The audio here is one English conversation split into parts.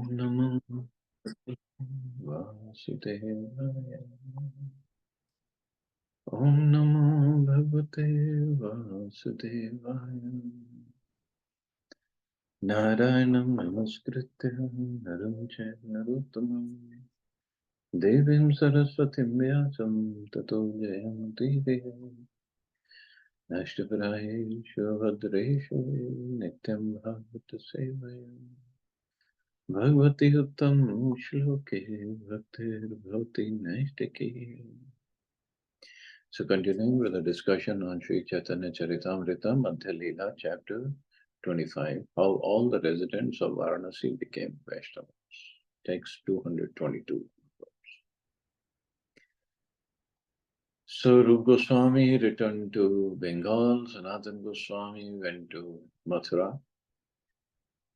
Namo Vasudevaya. Om Namo Bhagavate Vasudevaya. Narayanam Namaskritya Naram Chaiva Narottamam Devim Saraswatim Vyasam Tato Jayanti Nashtaparayeshu Bhadreshu Nityam Bhagavata Sevaya Bhagavati Uttam Shloke Bhaktir Bhavati Naistaki. So continuing with the discussion on Sri Chaitanya Charitamrita, Madhya Lila, chapter 25, how all the residents of Varanasi became Vaishnavas. Text 222. So Rup Goswami returned to Bengal, Sanatan Goswami went to Mathura,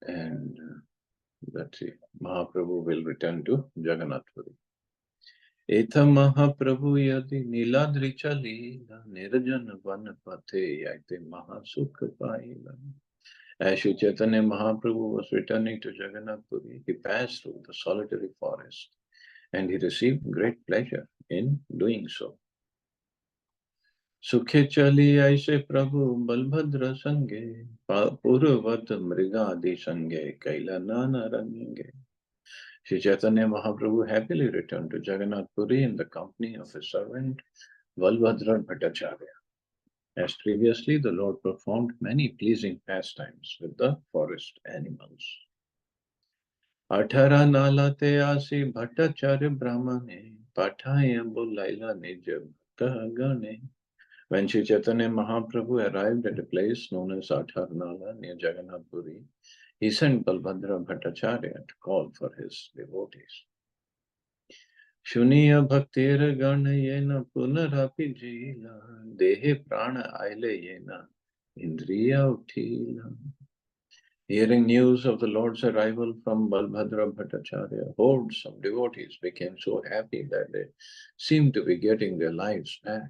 and let's see, Mahaprabhu will return to Jagannath Puri. Etha Mahaprabhu yadi Niladricha Leela Nirjana Vanapate Yate Mahasukha Paila. As Sri Chaitanya Mahaprabhu was returning to Jagannath Puri, he passed through the solitary forest and he received great pleasure in doing so. Sukhe chali aise Prabhu Balbhadra Sange Purvat Mrigadi Sange Kaila Nana Range. Sri Chaitanya Mahaprabhu happily returned to Jagannath Puri in the company of his servant Balbhadra Bhattacharya. As previously, the Lord performed many pleasing pastimes with the forest animals. Athara nalate asi Bhattacharya Brahmane Pathaya Bulaila Nija Bhattagane. When Sri Chaitanya Mahaprabhu arrived at a place known as Atharnala near Jagannath Puri, he sent Balbhadra Bhattacharya to call for his devotees. Shuniya bhaktira gana yena punarapi jila dehe prana aile yena indriya uthila. Hearing news of the Lord's arrival from Balbhadra Bhattacharya, hordes of devotees became so happy that they seemed to be getting their lives back.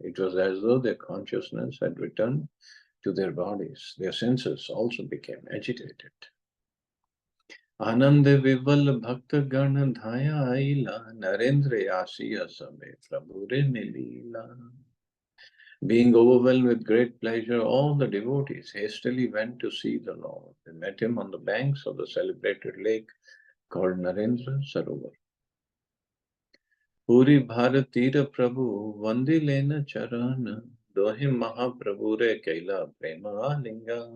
It was as though their consciousness had returned to their bodies. Their senses also became agitated. Anande Vival Bhakta Gana Dhaya Aila Narendra Yasiya Sabe Prabhure Nilila. Being overwhelmed with great pleasure, all the devotees hastily went to see the Lord. They met him on the banks of the celebrated lake called Narendra Sarovar. Puri Bharatira Prabhu Vandi Lena Charana Dohim Mahaprabhure Kaila Prema Linga.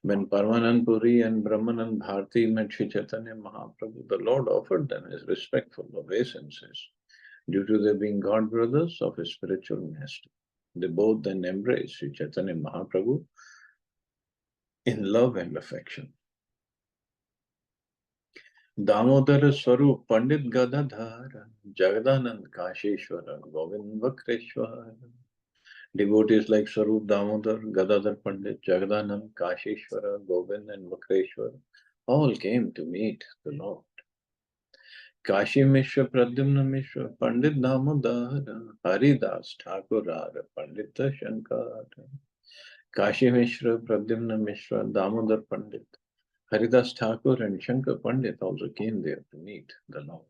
When Parmanand Puri and Brahmanand Bharati met Sri Chaitanya Mahaprabhu, the Lord offered them his respectful obeisances due to their being god brothers of his spiritual master. They both then embraced Sri Chaitanya Mahaprabhu in love and affection. Damodara Swarup Pandit Gadadhara Jagadanand Kashishwara Govind Vakreshwara. Devotees like Swarup Damodar, Gadadhar Pandit, Jagadanand, Kashishwara, Govind and Vakreshwara all came to meet the Lord. Kashi Mishra, Pradyumna Mishra, Pandit Damodara, Haridas Thakurara, Pandita Shankara. Kashi Mishra, Pradyumna Mishra, Damodar Pandit, Haridas Thakur and Shankar Pandit also came there to meet the Lord.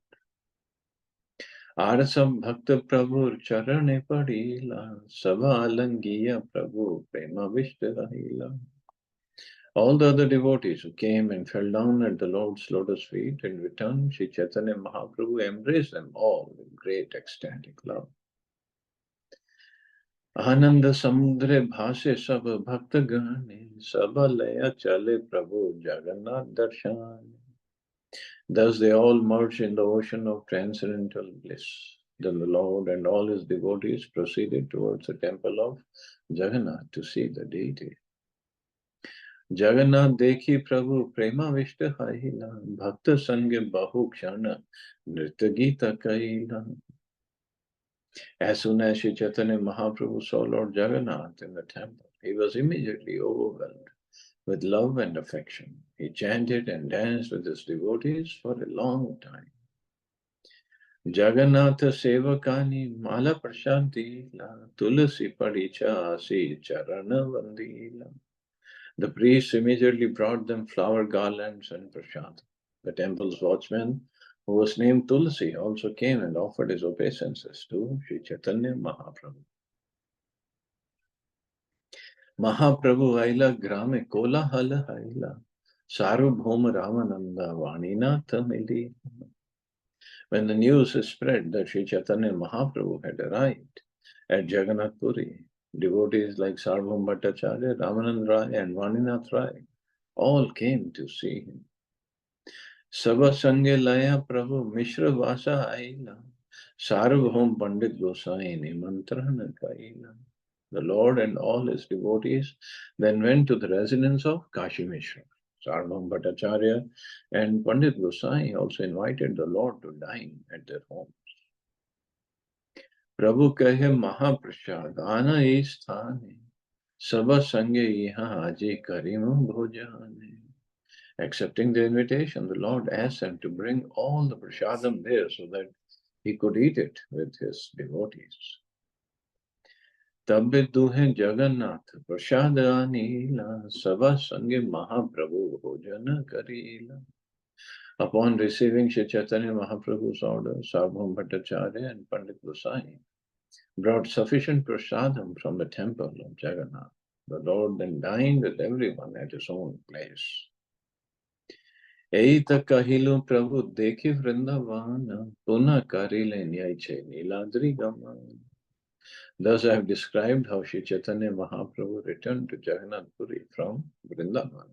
Arasam Bhakta Prabhu Charane Padila, Sabha Alangiya Prabhu Prema Vishtarahila. All the other devotees who came and fell down at the Lord's lotus feet in return, Sri Chaitanya Mahaprabhu embraced them all with great ecstatic love. Ananda Samudre Bhase Sab Bhakta Gane Sabha Laya Chale Prabhu Jagannath Darshan. Thus they all merged in the ocean of transcendental bliss. Then the Lord and all his devotees proceeded towards the temple of Jagannath to see the deity. Jagannath dekhi Prabhu prema vishta haila bhakta sange bahu kshana nritya gita kaila. As soon as Sri Chaitanya Mahaprabhu saw Lord Jagannath in the temple, he was immediately overwhelmed with love and affection. He chanted and danced with his devotees for a long time. Jagannatha Sevakani Mala Prashantila Tulasi Padicha Asi Charana Vandila. The priests immediately brought them flower garlands and prasad. The temple's watchman, who was named Tulsi, also came and offered his obeisances to Sri Chaitanya Mahaprabhu. Mahaprabhu Aila Grame Kola Hala Haila Sarvabhauma Ramananda Vanina Tamili. When the news is spread that Sri Chaitanya Mahaprabhu had arrived at Jagannath Puri, devotees like Sarvabhauma Bhattacharya, Ramanand Rai, and Vaninath Rai all came to see him. Sabha Sange Laya Prabhu Mishra Vasa Aila Sarvabhaum Pandit Gosai Nimantrana Kaila. The Lord and all his devotees then went to the residence of Kashi Mishra. Sarvabhaum Bhattacharya and Pandit Gosai also invited the Lord to dine at their home. Prabhu kahe Mahaprasad Ana is sthane Sabha Sange Iha Aji Karim Bhojane. Accepting the invitation, the Lord asked them to bring all the prasadam there so that he could eat it with his devotees. Tabbe duhe Jagannath prasad anila Sabha Sange Mahaprabhu Bhojana Karila. Upon receiving Sri Chaitanya Mahaprabhu's order, Sarvabhauma Bhattacharya and Pandit Gosai brought sufficient prasadam from the temple of Jagannath. The Lord then dined with everyone at his own place. Ei tak kahilu Prabhu dekhi Vrindavana, puna karile nyaiche Niladri Gaman. Thus I have described how Sri Chaitanya Mahaprabhu returned to Jagannath Puri from Vrindavan.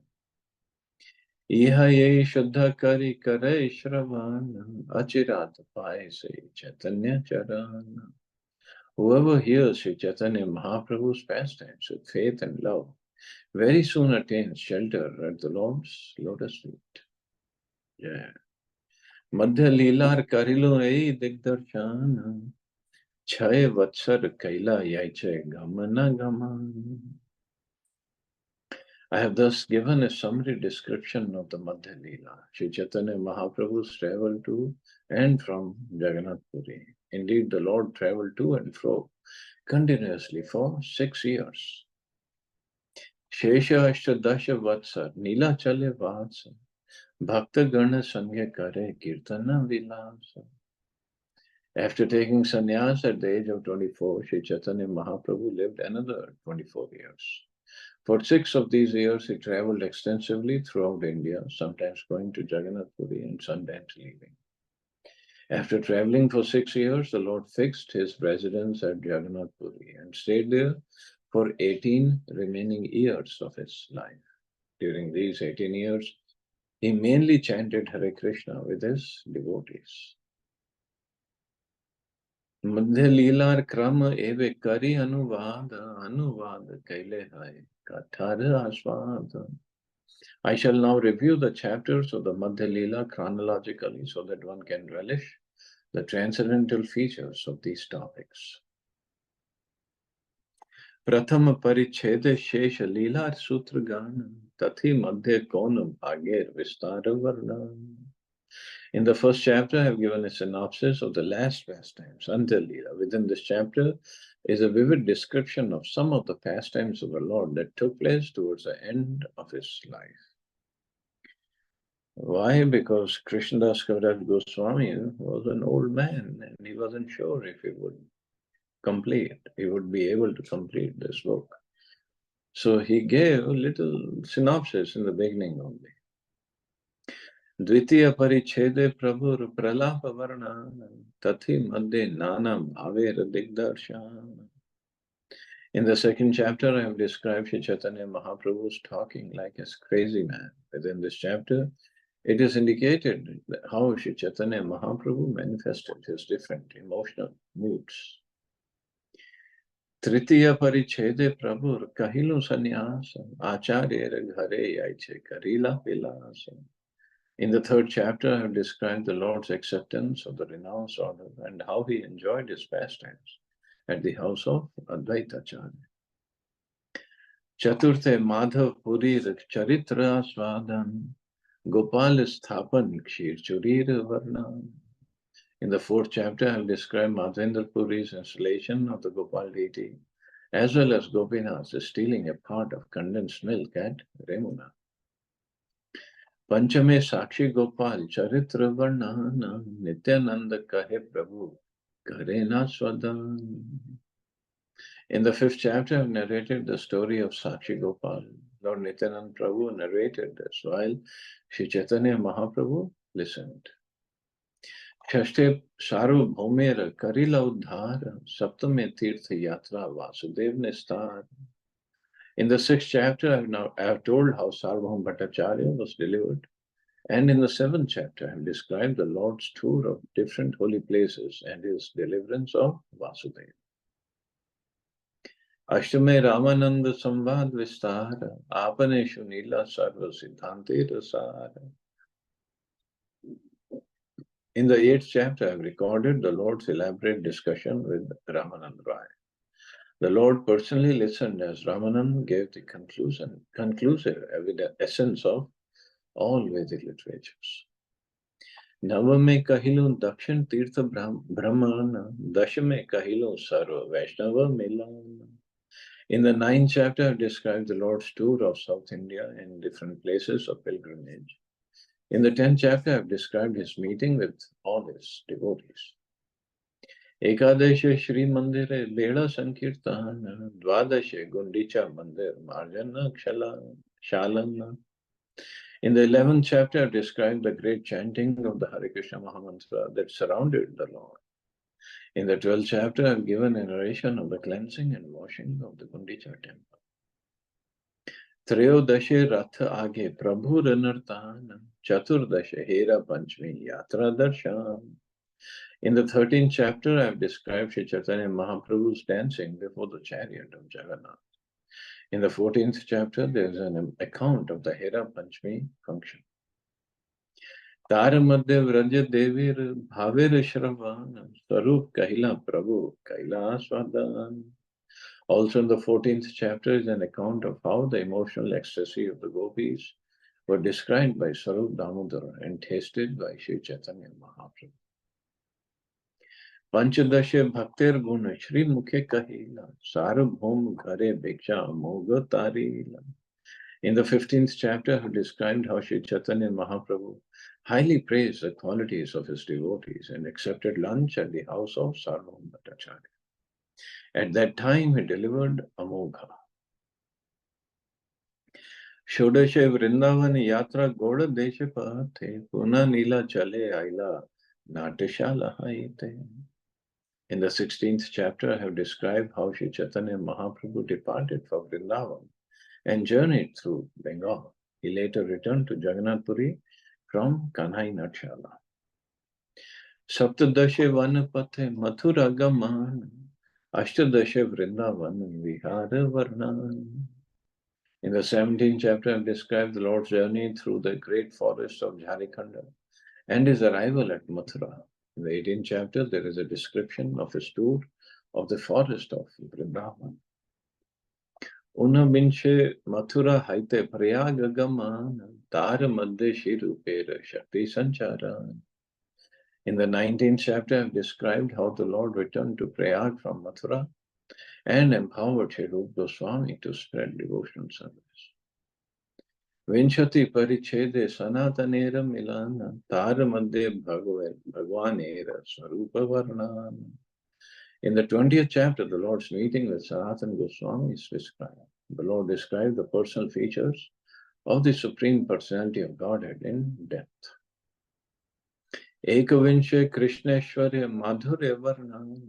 Iha ye Shuddha Kari Kare Shravana, Achirat Pai Se Chaitanya Charana. Whoever hears Sri Chaitanya Mahaprabhu's pastimes with faith and love, very soon attains shelter at the Lord's lotus feet. Yeah. Madhya Lila Karilu Ei Digdarshan Chai Vatsar Kaila Yaiche Gamana Gaman. I have thus given a summary description of the Madhya Lila. Sri Chaitanya Mahaprabhu's travel to and from Jagannath Puri. Indeed, the Lord traveled to and fro continuously for 6 years. Shesha Ashtadasha Vatsar Nila Chale Vatsa Bhakta Gana Sangya Kare Kirtana Vilasa. After taking sannyas at the age of 24, Sri Chaitanya Mahaprabhu lived another 24 years. For 6 of these years, he traveled extensively throughout India, sometimes going to Jagannath Puri and sometimes leaving. After traveling for 6 years, the Lord fixed his residence at Jagannath Puri and stayed there for 18 remaining years of his life. During these 18 years, he mainly chanted Hare Krishna with his devotees. Madhya Lila Krama Eve Kari Anuvad Kaile Hai Kathara Aswad. I shall now review the chapters of the Madhya Lila chronologically so that one can relish the transcendental features of these topics. Prathama Parichede Shesha Lila Sutra Gana Tathi Madhya Konam Bhager Vistara Varna. In the first chapter, I have given a synopsis of the last pastimes, Madhya Lila. Within this chapter is a vivid description of some of the pastimes of the Lord that took place towards the end of his life. Why? Because Krishnadas Kaviraj Goswami was an old man and he wasn't sure if he would be able to complete this book. So he gave a little synopsis in the beginning only. Dvitiya Parichede Prabhur Pralapa Varna Tathi Madhe Nana Bhavera Digdarshan. In the second chapter, I have described Sri Chaitanya Mahaprabhu's talking like a crazy man. Within this chapter, it is indicated how Sri Chaitanya Mahaprabhu manifested his different emotional moods. Tritiya Parichede Prabhur Kahilu Sannyasa Acharya Ghare Yaiche Karila Vilasa. In the third chapter, I have described the Lord's acceptance of the renounced order and how he enjoyed his pastimes at the house of Advaita Acharya. Chaturthe Madhav Puri Charitra Swadan Gopal Sthapan Kshir Churira Varna. In the fourth chapter, I have described Madhavendra Puri's installation of the Gopal deity as well as Gopinath is stealing a pot of condensed milk at Remuna. पंचमे Sakshi Gopal चरित्र वर्णन नित्यानंद कहे प्रभु करे ना स्वदान. In the fifth chapter, I've narrated the story of Sakshi Gopal. Lord Nityanand Prabhu narrated this while Sri Chaitanya Mahaprabhu listened. षष्ठे सार्वभौमेर करिला उद्धार सप्तमे तीर्थ यात्रा वासुदेव निस्तार. In the sixth chapter, I have told how Sarvabhaum Bhattacharya was delivered. And in the seventh chapter, I have described the Lord's tour of different holy places and his deliverance of Vasudeva. Ashtame Ramananda Samvad Vistara, Apaneshu Nila Sarva Siddhante Rasara. In the eighth chapter, I have recorded the Lord's elaborate discussion with Ramanand Rai. The Lord personally listened as Ramanand gave the conclusive essence of all Vedic literatures. नवमे कहिलो दक्षिण तीर्थ ब्रह्मांड दशमे कहिलो सर्व वैष्णव मिलन. In the ninth chapter, I described the Lord's tour of South India in different places of pilgrimage. In the 10th chapter, I have described his meeting with all his devotees. Ekadeshe Shri Mandir Lela Sankirtan, Dvadashe Gundicha Mandir Marjana Shalana. In the 11th chapter, I have described the great chanting of the Hare Krishna Mahamantra that surrounded the Lord. In the 12th chapter, I have given a narration of the cleansing and washing of the Gundicha temple. Trayodashe Rath Age Prabhu Ranartan, Chaturdashe Hera Panchmi Yatra Darshan. In the 13th chapter, I have described Sri Chaitanya Mahaprabhu's dancing before the chariot of Jagannath. In the 14th chapter, there is an account of the Hera Panchmi function. तार मध्य व्रज देवीर भावेर श्रवण स्वरूप कहला प्रभु कहला स्वादान. Also in the 14th chapter is an account of how the emotional ecstasy of the gopis were described by Sarup Damodar and tasted by Sri Chaitanya Mahaprabhu. Panchadashe Bhaktir Guna Shri Mukhe Kahila Sarabhom Ghare Bhiksha Moga Tarila. In the 15th chapter, he described how Sri Chaitanya Mahaprabhu highly praised the qualities of his devotees and accepted lunch at the house of Sarvabhauma Bhattacharya. At that time, he delivered Amogha. Shodashe Vrindavan Yatra Goda Deshe Pathe Puna Nila Chale Aila Natashala Haite. In the 16th chapter, I have described how Sri Chaitanya Mahaprabhu departed for Vrindavan and journeyed through Bengal. He later returned to Jagannath Puri from Kanhai Natshala. Saptadashe Vanapathe Mathura Gaman Ashtadashe Vrindavan Vihara Varnan. In the 17th chapter, I have described the Lord's journey through the great forest of Jharikhanda and his arrival at Mathura. In the 18th chapter, there is a description of his tour of the forest of Vrindavan. Unabinshe Mathura Haite Prayagagaman Tara Madhya Shirupera Shakti Sancharan. In the 19th chapter, I've described how the Lord returned to Prayag from Mathura and empowered Sri Rupa Goswami to spread devotional service. Vinshati Parichede Sanatanera Milana Tara Madhya Bhagwanera Swarupa Varnana. In the 20th chapter, the Lord's meeting with Sanatana Goswami is described. The Lord described the personal features of the Supreme Personality of Godhead in depth. Ekavinshe Krishneshwarya Madhurya Varnana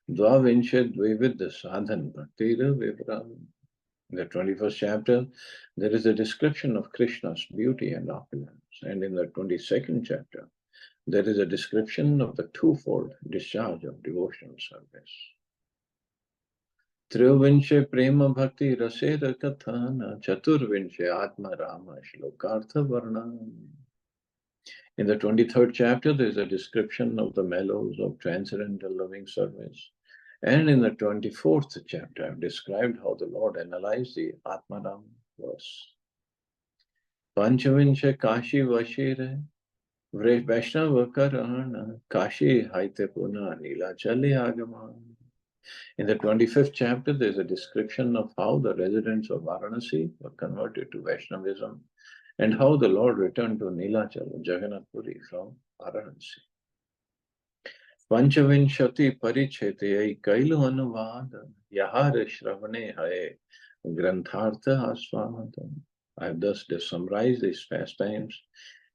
Dvavinshe Dvividya Sadhan Bhaktira Vivran. In the 21st chapter, there is a description of Krishna's beauty and opulence. And in the 22nd chapter, there is a description of the twofold discharge of devotional service. Triyovinshe Prema Bhakti Rasera Kathana Chaturvinshe Atma Rama Shlokartha Varnana. In the 23rd chapter, there is a description of the mellows of transcendental loving service. And in the 24th chapter, I've described how the Lord analyzed the Atmaram verse. Panchavinshe Kashi Vashire Vaishnava Karana Kashi Haite Puna Nila Chali Agaman. In the 25th chapter, there's a description of how the residents of Varanasi were converted to Vaishnavism and how the Lord returned to Nilachal, Jagannath Puri from Varanasi. Panchavinshati Parichete Kailu Anuvad Yahar Shravane Haye Granthartha Aswamatan. I have thus summarized these pastimes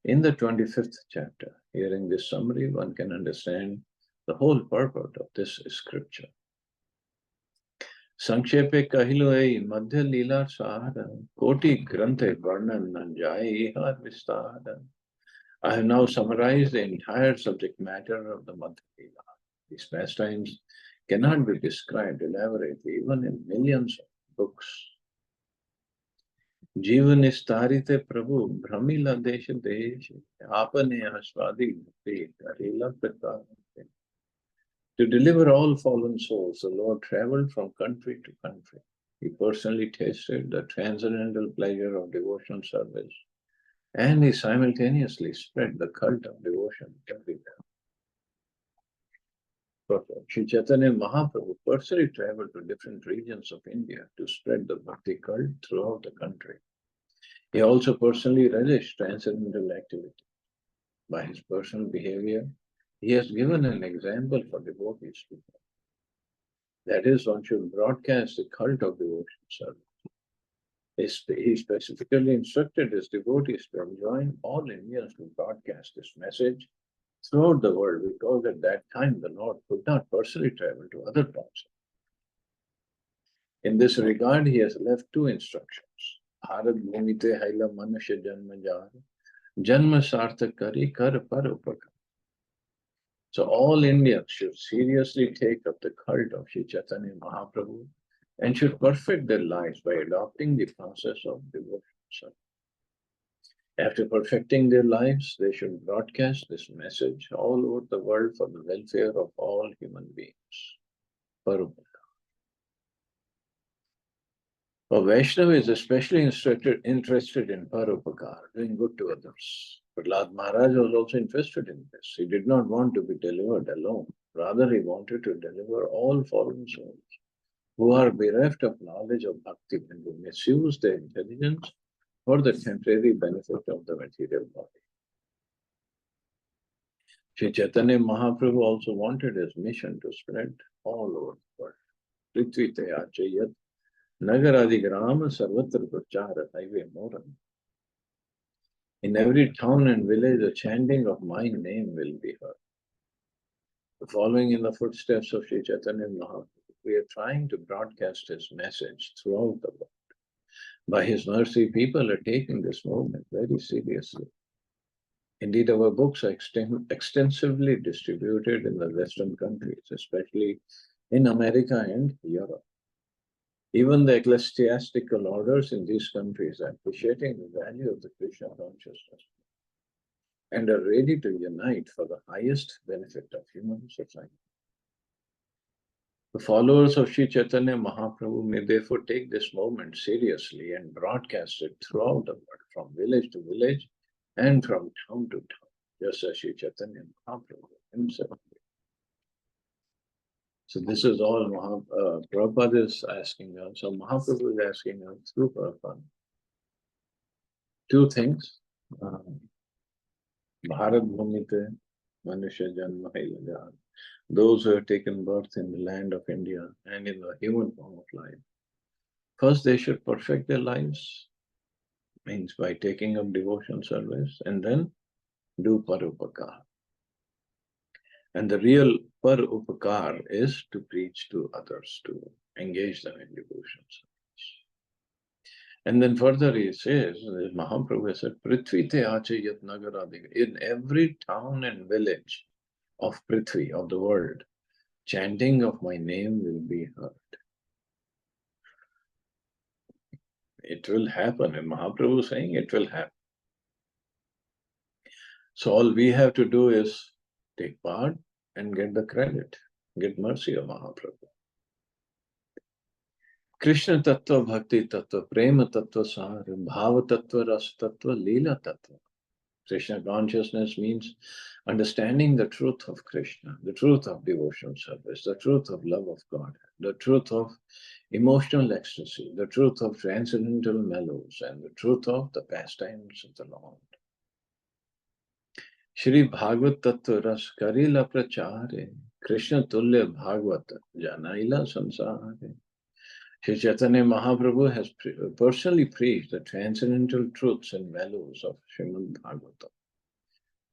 in the 25th chapter. Hearing this summary, one can understand the whole purport of this scripture. संक्षेपे कहिलो मध्य लीला सार कोटि ग्रंथ वर्णन न जाए हर विस्तार. I have now summarized the entire subject matter of the Madhya Lila. These pastimes cannot be described elaborately even in millions of books. जीवन स्तारित प्रभु भ्रमिला देश देश आपने आस्वादी करेला Pratap. To deliver all fallen souls, the Lord traveled from country to country. He personally tasted the transcendental pleasure of devotional service, and he simultaneously spread the cult of devotion everywhere. Sri Chaitanya Mahaprabhu personally traveled to different regions of India to spread the bhakti cult throughout the country. He also personally relished transcendental activity. By his personal behavior, he has given an example for devotees to follow. That is, one should broadcast the cult of devotion service. He specifically instructed his devotees to enjoin all Indians to broadcast this message throughout the world, because at that time the Lord could not personally travel to other parts. In this regard, he has left two instructions. Bharat bhumite haila manusya janma jar, janma sarthak kari kar par upakar. So all Indians should seriously take up the cult of Sri Chaitanya Mahaprabhu and should perfect their lives by adopting the process of devotion. After perfecting their lives, they should broadcast this message all over the world for the welfare of all human beings. Parupaka. A Vaishnava is especially interested in Parupakar, doing good to others. Prahlad Maharaj was also interested in this. He did not want to be delivered alone. Rather, he wanted to deliver all fallen souls who are bereft of knowledge of bhakti and who misuse their intelligence for the temporary benefit of the material body. Sri Chaitanya Mahaprabhu also wanted his mission to spread all over the world. Prithvi te achayat nagaradigram sarvatra prachara highway moram. In every town and village, the chanting of my name will be heard. Following in the footsteps of Sri Chaitanya Mahaprabhu, we are trying to broadcast his message throughout the world. By his mercy, people are taking this movement very seriously. Indeed, our books are extensively distributed in the Western countries, especially in America and Europe. Even the ecclesiastical orders in these countries are appreciating the value of the Krishna consciousness and are ready to unite for the highest benefit of human society. The followers of Sri Chaitanya Mahaprabhu may therefore take this movement seriously and broadcast it throughout the world, from village to village and from town to town, just as Sri Chaitanya Mahaprabhu himself. So this is all Prabhupada is asking us. So Mahaprabhu is asking us through Prabhupada two things. Bharat Bhumite Manusya Janma Hilajar. Those who have taken birth in the land of India and in the human form of life. First, they should perfect their lives, means by taking up devotion service, and then do Parupakar. And the real Parupakar is to preach to others, to engage them in devotion service. And then further he says, Mahaprabhu said, Prithvi te achayat nagaradiga. In every town and village of Prithvi, of the world, chanting of my name will be heard. It will happen. And Mahaprabhu is saying it will happen. So all we have to do is take part and get the credit, get mercy of Mahaprabhu. Krishna Tattva, Bhakti Tattva, Prema Tattva, Sar, Bhava Tattva, Ras Tattva, Leela Tattva. Krishna consciousness means understanding the truth of Krishna, the truth of devotional service, the truth of love of God, the truth of emotional ecstasy, the truth of transcendental mellows, and the truth of the pastimes of the Lord. Shri Bhagavad Tattva Ras Karila Prachare, Krishna Tulya Bhagavad Janaila Sansare. Sri Chaitanya Mahaprabhu has personally preached the transcendental truths and values of Srimad Bhagavatam.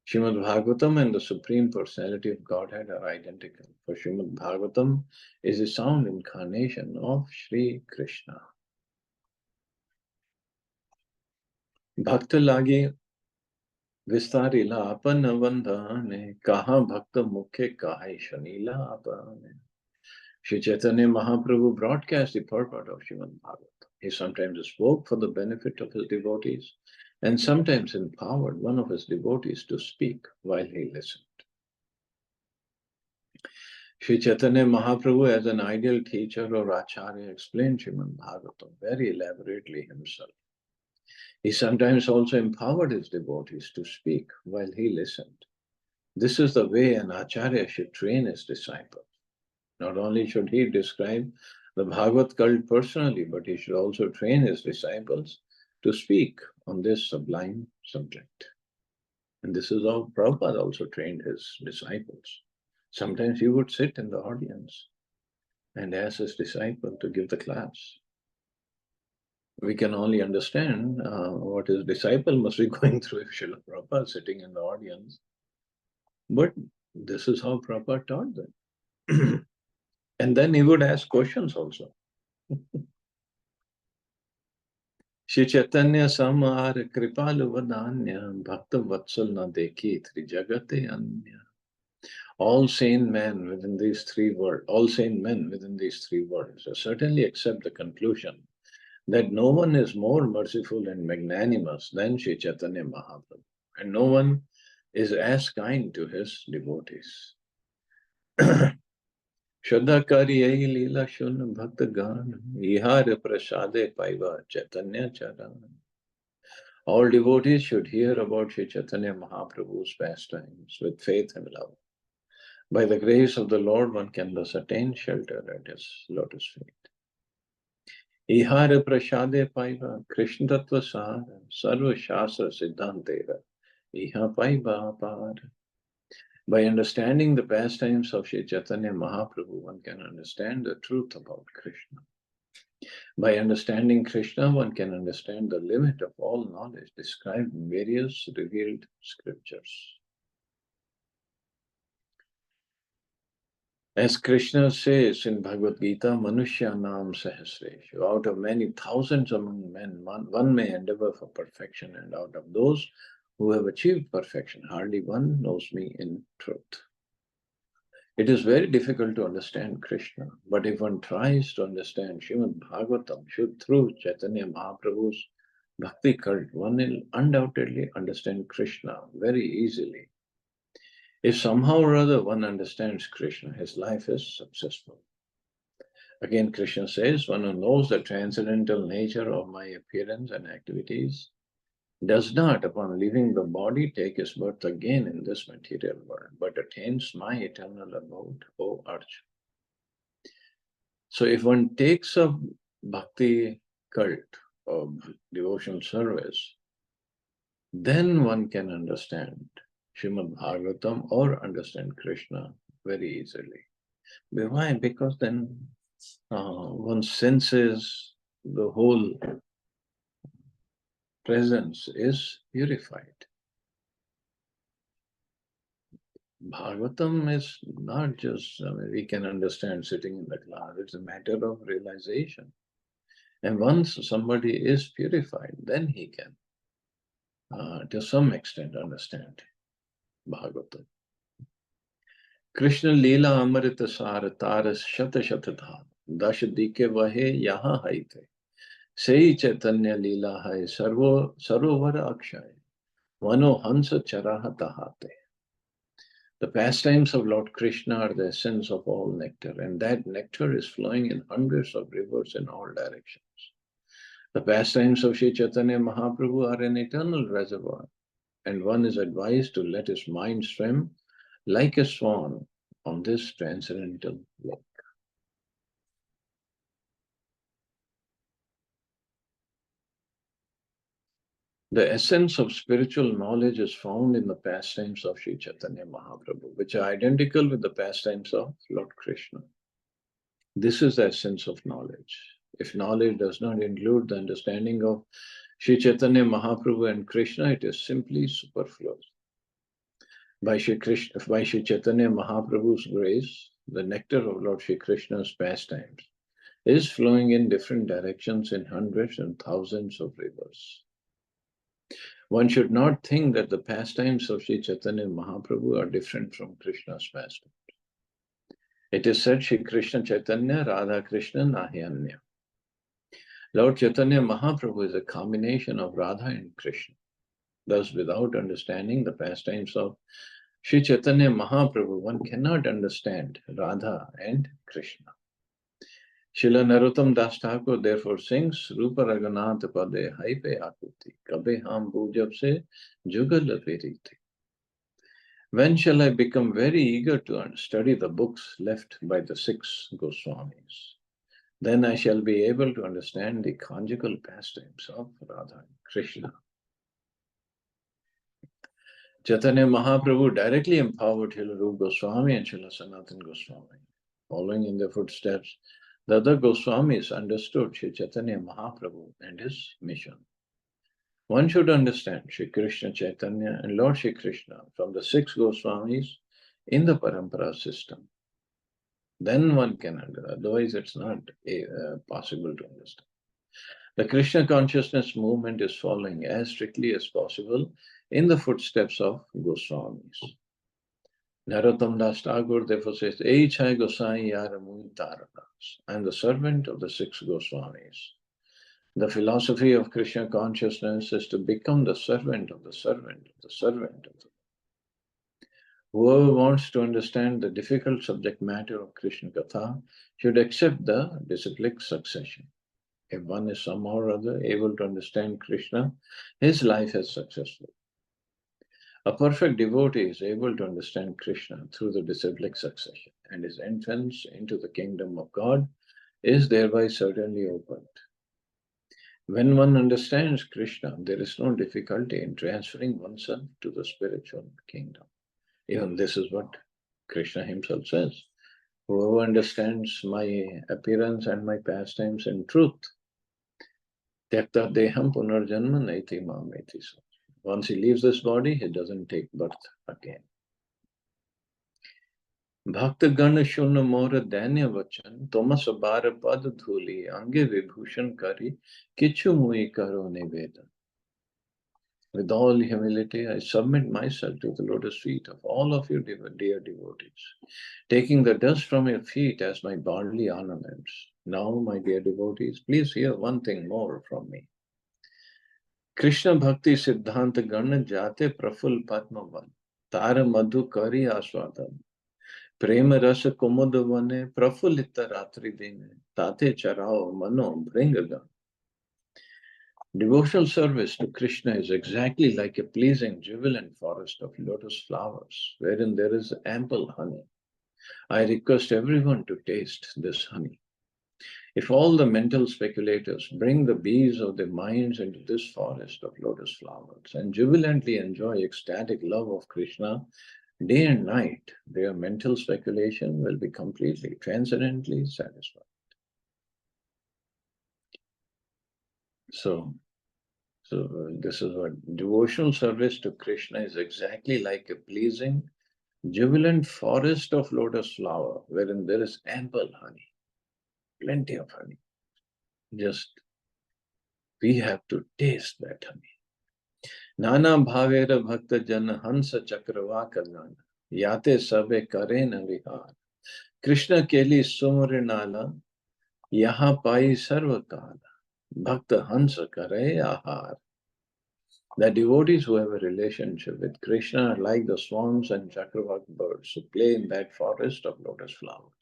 Srimad Bhagavatam and the Supreme Personality of Godhead are identical, for Srimad Bhagavatam is a sound incarnation of Sri Krishna. Bhakta lagi vistarila apana vandhane, kaha bhakta mukhe kahai shanila apane. Sri Chaitanya Mahaprabhu broadcast the purport of Srimad Bhagavatam. He sometimes spoke for the benefit of his devotees and sometimes empowered one of his devotees to speak while he listened. Sri Chaitanya Mahaprabhu, as an ideal teacher or acharya, explained Srimad Bhagavatam very elaborately himself. He sometimes also empowered his devotees to speak while he listened. This is the way an acharya should train his disciples. Not only should he describe the Bhagavad cult personally, but he should also train his disciples to speak on this sublime subject. And this is how Prabhupada also trained his disciples. Sometimes he would sit in the audience and ask his disciple to give the class. We can only understand what his disciple must be going through if Srila Prabhupada is sitting in the audience. But this is how Prabhupada taught them. And then he would ask questions also. Shri Chaitanya Samar Kripalu Vadanya Bhakta Vatsal Na Dekhi Tri Jagate Anya. All sane men within these three worlds certainly accept the conclusion that no one is more merciful and magnanimous than Shri Chaitanya Mahaprabhu, and no one is as kind to his devotees. Shraddha Kari Lila Shun Bhakta Gan Ihar Prasade Paiva Chaitanya Charan. All devotees should hear about Shri Chaitanya Mahaprabhu's pastimes with faith and love. By the grace of the Lord, one can thus attain shelter at his lotus feet. Ihara prashade paiva Krishna tattva sara sarva shastra siddhantera iha paiva apara. By understanding the pastimes of Shri Chaitanya Mahaprabhu, one can understand the truth about Krishna. By understanding Krishna, one can understand the limit of all knowledge described in various revealed scriptures. As Krishna says in Bhagavad Gita, Manushya Nam Sahasreshu, out of many thousands among men, one may endeavor for perfection, and out of those who have achieved perfection, hardly one knows me in truth. It is very difficult to understand Krishna, but if one tries to understand Srimad Bhagavatam through Chaitanya Mahaprabhu's Bhakti cult, one will undoubtedly understand Krishna very easily. If somehow or other one understands Krishna, his life is successful. Again, Krishna says, one who knows the transcendental nature of my appearance and activities does not, upon leaving the body, take his birth again in this material world, but attains my eternal abode, O Arjuna. So if one takes up bhakti cult or devotional service, then one can understand Srimad Bhagavatam or understand Krishna very easily. But why? Because then one senses the whole presence is purified. Bhagavatam is not just, we can understand sitting in the class, it's a matter of realization. And once somebody is purified, then he can, to some extent, understand Bhagavatam. Krishna Lila Amrita Sara Taras Shata Shatadha Dash Dike Vahe Yaha Haite Sei Chaitanya Lila Hai Sarovara Akshay Vano Hansa Charaha Tahate. The pastimes of Lord Krishna are the essence of all nectar, and that nectar is flowing in hundreds of rivers in all directions. The pastimes of Sri Chaitanya Mahaprabhu are an eternal reservoir, and one is advised to let his mind swim like a swan on this transcendental lake. The essence of spiritual knowledge is found in the pastimes of Sri Chaitanya Mahaprabhu, which are identical with the pastimes of Lord Krishna. This is the essence of knowledge. If knowledge does not include the understanding of Sri Chaitanya Mahaprabhu and Krishna, it is simply superfluous. By Sri Chaitanya Mahaprabhu's grace, the nectar of Lord Sri Krishna's pastimes is flowing in different directions in hundreds and thousands of rivers. One should not think that the pastimes of Sri Chaitanya Mahaprabhu are different from Krishna's pastimes. It is said Sri Krishna Chaitanya, Radha Krishna, Nahyanya. Lord Chaitanya Mahaprabhu is a combination of Radha and Krishna. Thus, without understanding the pastimes of Sri Chaitanya Mahaprabhu, one cannot understand Radha and Krishna. Srila Narottam Das Thakur therefore sings, Rupa Raghunath Pade Haipe Akuti, Kabe Ham Bujab Se Jugal Veriti. When shall I become very eager to study the books left by the 6 Goswamis? Then I shall be able to understand the conjugal pastimes of Radha and Krishna. Chaitanya Mahaprabhu directly empowered Srila Rupa Goswami and Srila Sanatana Goswami. Following in their footsteps, the other Goswamis understood Sri Chaitanya Mahaprabhu and his mission. One should understand Sri Krishna Chaitanya and Lord Sri Krishna from the 6 Goswamis in the Parampara system. Then one can understand, otherwise it's not possible to understand. The Krishna consciousness movement is following as strictly as possible in the footsteps of Goswamis. Narottam Das Thakur therefore says, Ei Chai Gosai Yara Mui Taradas. I am the servant of the 6 Goswamis. The philosophy of Krishna consciousness is to become the servant of the servant of the servant of the. Whoever wants to understand the difficult subject matter of Krishna Katha should accept the disciplic succession. If one is somehow or other able to understand Krishna, his life is successful. A perfect devotee is able to understand Krishna through the disciplic succession, and his entrance into the kingdom of God is thereby certainly opened. When one understands Krishna, there is no difficulty in transferring oneself to the spiritual kingdom. Even this is what Krishna himself says. Whoever understands my appearance and my pastimes in truth, Tyakta deham punarjanma naiti mameti. Once he leaves this body, he doesn't take birth again. Bhakta Gana Shunna Mora Danya Vachan, Thomas Abara Pad Dhuli, Ange Vibhushan Kari, Kichu Mui Karo Niveda. With all humility, I submit myself to the lotus feet of all of you dear devotees, taking the dust from your feet as my bodily ornaments. Now, my dear devotees, please hear one thing more from me. Krishna Bhakti Siddhanta Gana Jate Praful Padmavan, Tara Madhu Kari Aswadam, Prema Rasa Kumudavane, Prafulita Ratri Dine, Tate Charao Mano Bringagan. Devotional service to Krishna is exactly like a pleasing, jubilant forest of lotus flowers, wherein there is ample honey. I request everyone to taste this honey. If all the mental speculators bring the bees of their minds into this forest of lotus flowers and jubilantly enjoy ecstatic love of Krishna day and night, their mental speculation will be completely, transcendently satisfied. So this is what devotional service to Krishna is exactly like a pleasing, jubilant forest of lotus flower, wherein there is ample honey, plenty of honey. Just we have to taste that honey. Nana bhavera bhakta jana hansa chakrava kalana, yate sabe karena vihar. Krishna keli sumre nala, yaha pai sarva kala, bhakta hansa kare ahar. The devotees who have a relationship with Krishna are like the swans and chakravak birds who play in that forest of lotus flowers.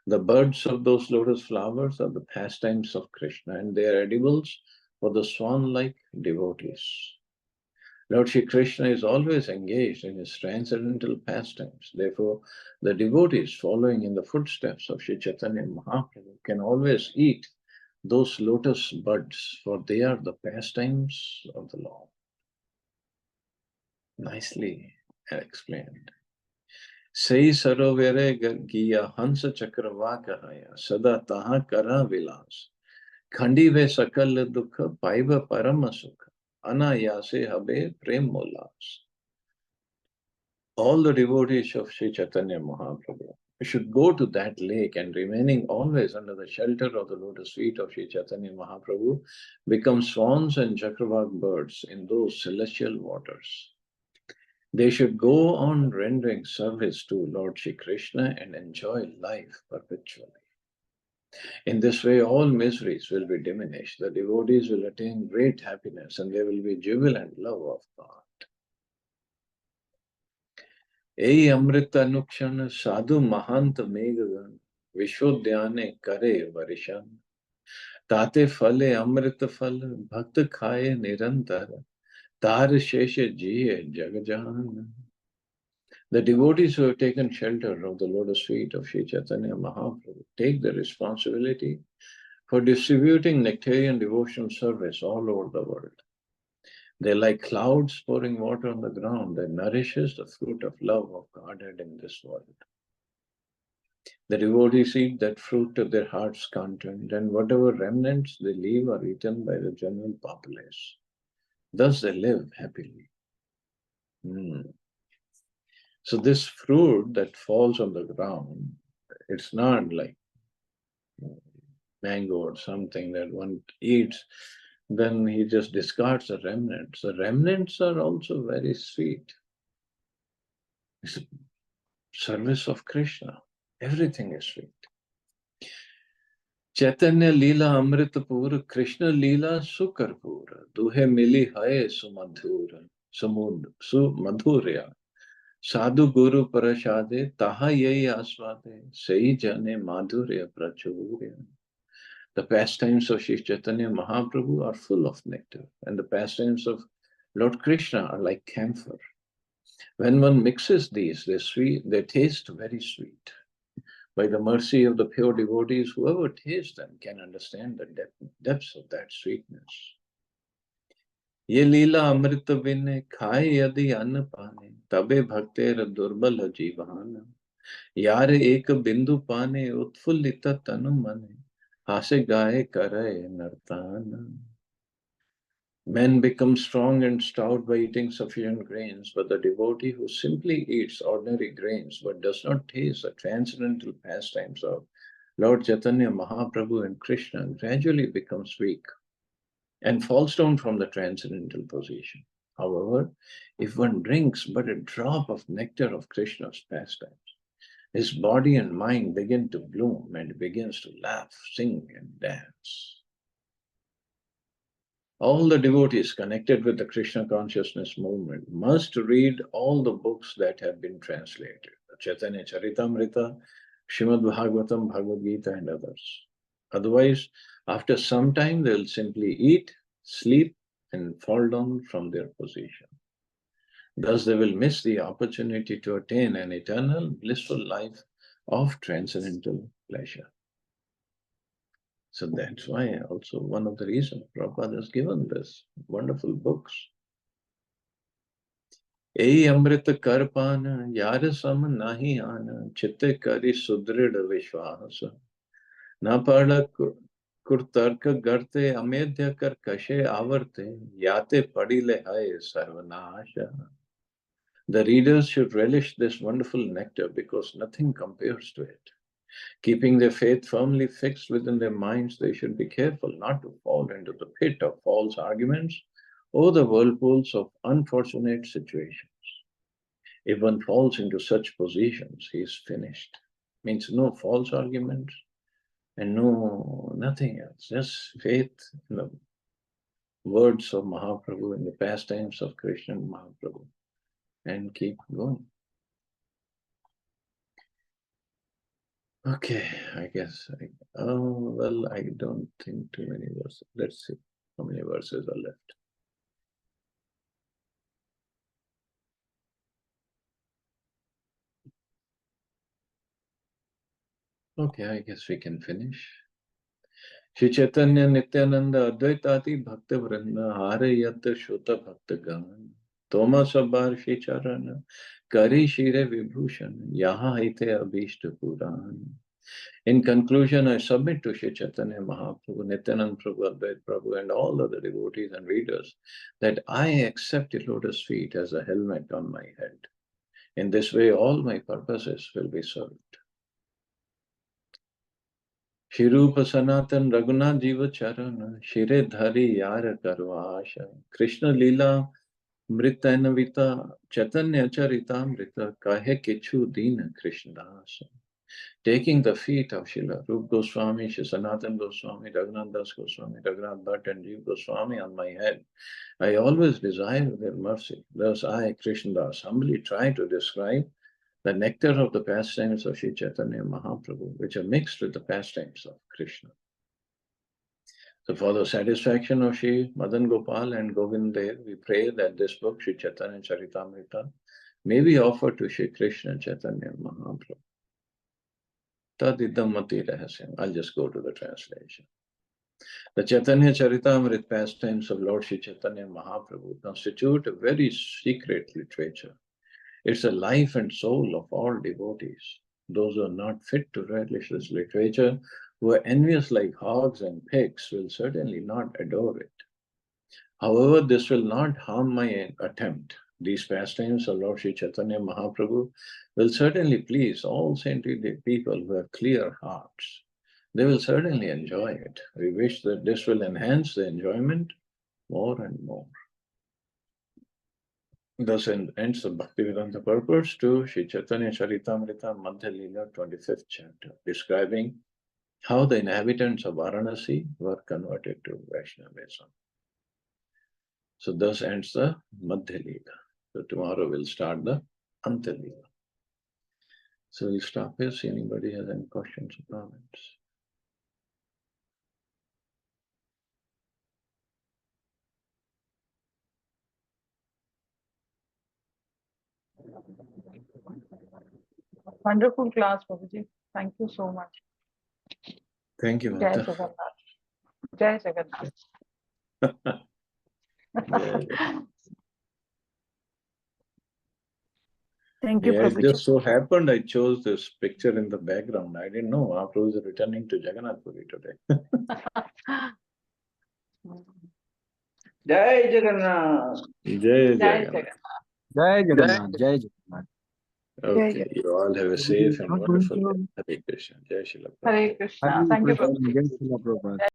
The birds of those lotus flowers are the pastimes of Krishna, and they are edibles for the swan-like devotees. Lord Shri Krishna is always engaged in his transcendental pastimes. Therefore, the devotees following in the footsteps of Shri Chaitanya Mahaprabhu can always eat those lotus buds, for they are the pastimes of the Lord. Nicely explained. Sei sarovere giya hansa chakravakahaya sada taha kara vilas. Khandive sakal dukha paiva parama sukha. Anayase habe prem molas. All the devotees of Sri Chaitanya Mahaprabhu should go to that lake, and remaining always under the shelter of the lotus feet of Sri Chaitanya Mahaprabhu become swans and chakravak birds in those celestial waters. They should go on rendering service to Lord Shri Krishna and enjoy life perpetually. In this way, all miseries will be diminished. The devotees will attain great happiness, and there will be jubilant love of God. Ei amrita nukshan sadhu mahant meghagan vishwadhyane kare varishan tate phale amrita phal bhakt khaye nirantar tar sheshe jiye jagajan. The devotees who have taken shelter of the lotus feet of Sri Chaitanya Mahaprabhu take the responsibility for distributing nectarian devotional service all over the world. They're like clouds pouring water on the ground that nourishes the fruit of love of Godhead in this world. The devotees eat that fruit to their heart's content, and whatever remnants they leave are eaten by the general populace. Thus they live happily. So this fruit that falls on the ground, it's not like mango or something that one eats, then he just discards the remnants. The remnants are also very sweet. It's a service of Krishna. Everything is sweet. Chaitanya Lila Amritapur, Krishna Lila Sukarpur, Duhe Mili Haye Sumadhur, Sumadhurya, Sadhu Guru Parashade, Taha Yei Aswade, Sei Jane Madhurya Prachurya. The pastimes of Sri Chaitanya Mahaprabhu are full of nectar, and the pastimes of Lord Krishna are like camphor. When one mixes these, they taste very sweet. By the mercy of the pure devotees, whoever tastes them can understand the depths of that sweetness. Ye lila amrita binne khai yadi anna pane, tabe bhakter durbal jivana. Yare ek bindu pane utfullita tanu mane, hase gaye karaye nartana. Men become strong and stout by eating sufficient grains, but the devotee who simply eats ordinary grains but does not taste the transcendental pastimes of Lord Chaitanya Mahaprabhu and Krishna gradually becomes weak and falls down from the transcendental position. However, if one drinks but a drop of nectar of Krishna's pastimes, his body and mind begin to bloom and begins to laugh, sing, and dance. All the devotees connected with the Krishna consciousness movement must read all the books that have been translated, Chaitanya Charitamrita, Srimad Bhagavatam, Bhagavad Gita, and others. Otherwise, after some time, they'll simply eat, sleep, and fall down from their position. Thus, they will miss the opportunity to attain an eternal, blissful life of transcendental pleasure. So that's why also one of the reasons Prabhupada has given this wonderful books. Ei amrita karpana yara sam nahi ana chitte kari sudrida vishvasa. Na pada kurtarka garte amedya kar kashe avarte yate padile hai sarvanasha. The readers should relish this wonderful nectar because nothing compares to it. Keeping their faith firmly fixed within their minds, they should be careful not to fall into the pit of false arguments or the whirlpools of unfortunate situations. If one falls into such positions, he is finished. Means no false arguments and nothing else. Just faith in the words of Mahaprabhu, in the pastimes of Krishna and Mahaprabhu, and keep going. Okay, I guess. Well, I don't think too many verses. Let's see how many verses are left. Okay, I guess we can finish. Shri Chaitanya Nityananda Advaitati Bhakta Vrinda Hare Yat Shota Bhakta Gaman Toma Sabbar Shri Charana Kari Shire Vibhushan Yaha Hite Abhishta Puran. In conclusion, I submit to Shri Chaitanya Mahaprabhu, Nityananda Prabhu, Advait Prabhu, and all other devotees and readers that I accept the lotus feet as a helmet on my head. In this way, all my purposes will be served. Shirupa Sanatan Raghunath Jiva Charana Shire Dhari Yara Karvasha Krishna Lila Mritanavita Chaitanya Charitamrita Kahe Kichu Dina Krishna Dasa. Taking the feet of Srila Rup Goswami, Shri Sanatan Goswami, Raghunath Das Goswami, Raghunath Bhatt and Jiva Goswami on my head, I always desire their mercy. Thus I, Krishnadas, humbly try to describe the nectar of the pastimes of Sri Chaitanya Mahaprabhu, which are mixed with the pastimes of Krishna. So for the satisfaction of Sri Madan Gopal and Govind Dev, we pray that this book, Sri Chaitanya Charitamrita, may be offered to Sri Krishna Chaitanya Mahaprabhu. Tadidamati Rahasyam. I'll just go to the translation. The Chaitanya Charitamrita pastimes of Lord Sri Chaitanya Mahaprabhu constitute a very secret literature. It's the life and soul of all devotees. Those who are not fit to relish this literature, who are envious like hogs and pigs, will certainly not adore it. However, this will not harm my attempt. These pastimes of Lord Sri Chaitanya Mahaprabhu will certainly please all saintly people who have clear hearts. They will certainly enjoy it. We wish that this will enhance the enjoyment more and more. Thus ends the Bhaktivedanta purpose to Sri Chaitanya Charitamrita Madhya Lila 25th chapter, describing how the inhabitants of Varanasi were converted to Vaishnavism. So thus ends the Madhya Lila. So tomorrow we'll start the Anta Lila. So we'll stop here, see anybody has any questions or comments. Wonderful class, Prabhuji. Thank you so much. Thank you, Jai Mata. Jagannath. Jai Jagannath. Thank you, Yeah, it Prabhuji. just so happened I chose this picture in the background. I didn't know Mahaprabhu is returning to Jagannath Puri today. Jai Jagannath. Jai Jai Jagannath. Jagannath. Jai Jagannath, Jai Jagannath. Okay, you all have a safe and Not going wonderful to day. Hare Krishna. Jai Shri Hare Krishna. Thank you, Prabhuji. Jai Srila Prabhupada.